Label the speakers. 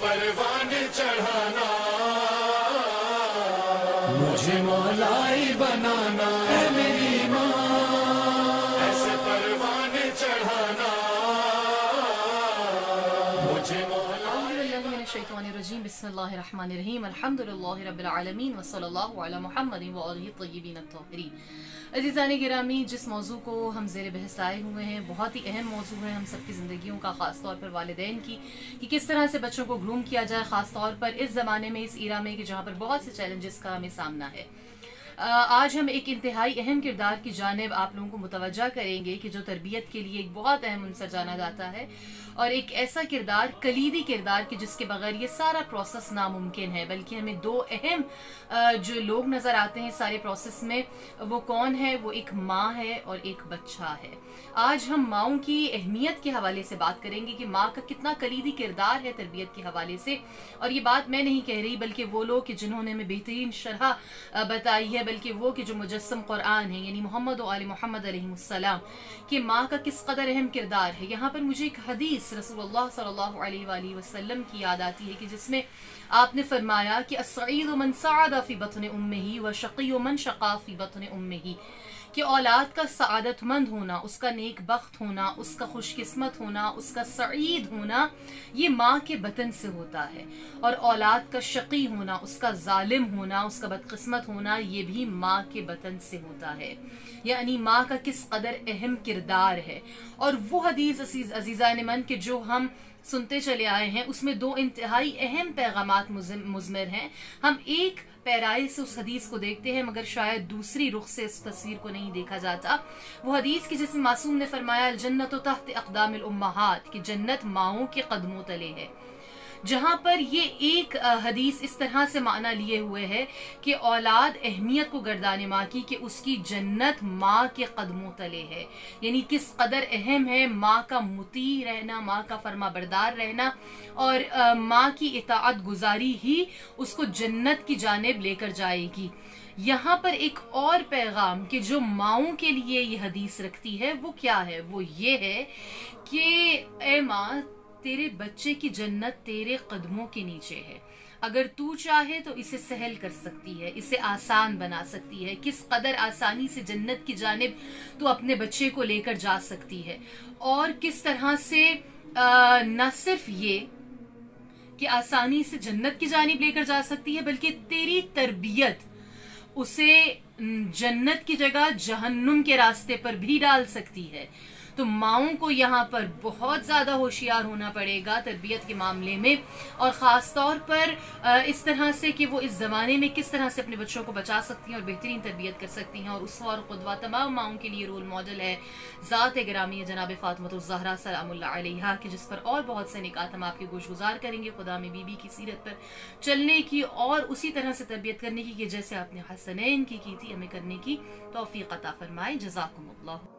Speaker 1: परवाने चढ़ाना, मुझे मौलाई बनाना है मेरी माँ, ऐसे परवाने चढ़ाना मुझे
Speaker 2: शैतानिर्रजीम बिस्मिल्लाहिर्रहमानिर्रहीम अल्हम्दुलिल्लाहि रब्बिल आलमीन वस्सल्लल्लाहु अला मुहम्मदिन व आलिहि तय्यबीन अत्ताहिरीन। अज़ीज़ाने गिरामी, जिस मौजू को हम ज़ेर बहस लाए हुए हैं बहुत ही अहम मौजू है हम सबकी ज़िंदगियों का, ख़ास तौर पर वालिदैन की, कि किस तरह से बच्चों को ग्रूम किया जाए, ख़ास तौर पर इस ज़माने में, इस ईरा में कि जहाँ पर बहुत से चैलेंजेस का हमें सामना है। आज हम एक इंतहाई अहम किरदार की जानिब आप लोगों को मुतवज्जा करेंगे कि जो तरबियत के लिए एक बहुत अहम अंसर जाना जाता है, और एक ऐसा किरदार, कलीदी किरदार कि जिसके बगैर ये सारा प्रोसेस नामुमकिन है। बल्कि हमें दो अहम जो लोग नज़र आते हैं सारे प्रोसेस में, वो कौन है? वो एक माँ है और एक बच्चा है। आज हम माँओं की अहमियत के हवाले से बात करेंगे कि माँ का कितना कलीदी किरदार है तरबियत के हवाले से। और ये बात मैं नहीं कह रही, बल्कि वो लोग कि जिन्होंने हमें बेहतरीन शरह बताई है, बल्कि वो कि जो मुजस्सम कुरान है, यानी मोहम्मद व आले मोहम्मद अलैहिस्सलाम, कि माँ का किस कदर अहम किरदार है। यहाँ पर मुझे एक हदीस रसूलुल्लाह सल्लल्लाहु अलैहि वसल्लम की याद आती है कि जिसमें आपने फरमाया कि अस्सईदु मन सअदा फी बत्नि उम्मिही व शक़िय्यु मन शक़ा फी बत्नि उम्मिही, कि औलाद का सआदतमंद होना, उसका नेक बख्त होना, उसका खुशकिस्मत होना, उसका सईद होना, ये माँ के बतन से होता है। और औलाद का शकी होना, उसका जालिम होना, उसका बदकिस्मत होना, ये भी माँ के बतन से होता है। यानी माँ का किस कदर अहम किरदार है। और वो हदीस अजीज़ान मन के जो हम सुनते चले आए हैं, उसमें दो इंतहाई अहम पैगामात मुज़मिर हैं। हम एक पैराए से उस हदीस को देखते हैं, मगर शायद दूसरी रुख से इस तस्वीर को नहीं देखा जाता। वो हदीस की जिसमें मासूम ने फरमाया जन्नत तहत अक़दामिल उम्महात, कि जन्नत माओं के कदमों तले है। जहाँ पर ये एक हदीस इस तरह से माना लिए हुए है कि औलाद अहमियत को गर्दाने माँ की, कि उसकी जन्नत माँ के कदमों तले है। यानी किस कदर अहम है माँ का मुती रहना, माँ का फर्मा बरदार रहना, और माँ की इताअत गुजारी ही उसको जन्नत की जानिब लेकर जाएगी। यहाँ पर एक और पैगाम कि जो माओं के लिए ये हदीस रखती है, वो क्या है? वो ये है कि ए माँ, तेरे बच्चे की जन्नत तेरे कदमों के नीचे है। अगर तू चाहे तो इसे सहल कर सकती है, इसे आसान बना सकती है। किस कदर आसानी से जन्नत की जानिब तू अपने बच्चे को लेकर जा सकती है, और किस तरह से न सिर्फ ये कि आसानी से जन्नत की जानिब लेकर जा सकती है, बल्कि तेरी तरबियत उसे जन्नत की जगह जहन्नुम के रास्ते पर भी डाल सकती है। तो माओं को यहाँ पर बहुत ज़्यादा होशियार होना पड़ेगा तरबियत के मामले में, और ख़ास तौर पर इस तरह से कि वो इस ज़माने में किस तरह से अपने बच्चों को बचा सकती हैं और बेहतरीन तरबियत कर सकती हैं। और उसवा और क़ुदवा तमाम माओं के लिए रोल मॉडल है ज़ात गिरामी जनाब फ़ातिमतुज़ ज़हरा सलामुल्लाह अलैहा, कि जिस पर और बहुत से निकात हम आपके गोश गुजार करेंगे खुदा में बीबी की सीरत पर चलने की, और उसी तरह से तरबियत करने की कि जैसे आपने हसनैन की थी, हमें करने की तौफ़ीक़ अता फरमाए। जज़ाकुमुल्लाह।